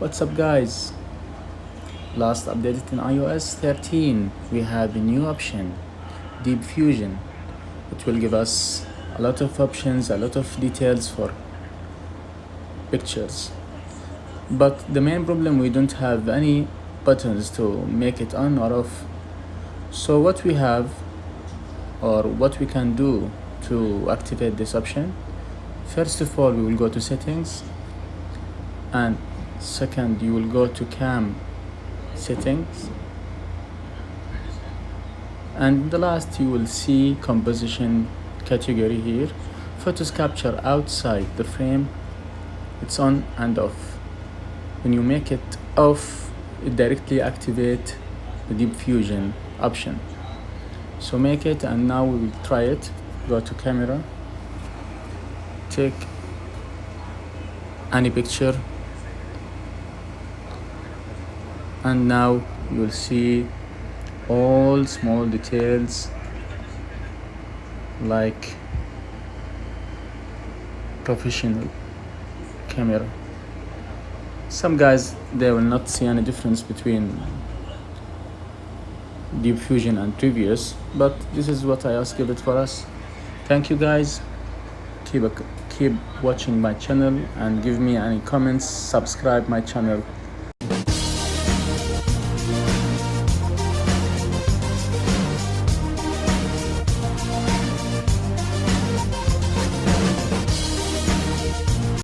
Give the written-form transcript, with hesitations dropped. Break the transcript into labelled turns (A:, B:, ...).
A: What's up guys? Last updated in iOS 13 we have a new option, Deep Fusion. It will give us a lot of options, a lot of details for pictures. But the main problem, we don't have any buttons to make it on or off. So what we have, or what we can do to activate this option, first of all we will go to settings, and second you will go to cam settings, and the last you will see composition category here. Photos capture outside the frame, it's on and off. When you make it off, it directly activate the Deep Fusion option. So make it, and now we will try it. Go to camera, take any picture, and now you will see all small details like professional camera. Some guys, they will not see any difference between Deep Fusion and previous, but this is what iOS give it for us. Thank you guys. Keep watching my channel and give me any comments. Subscribe my channel.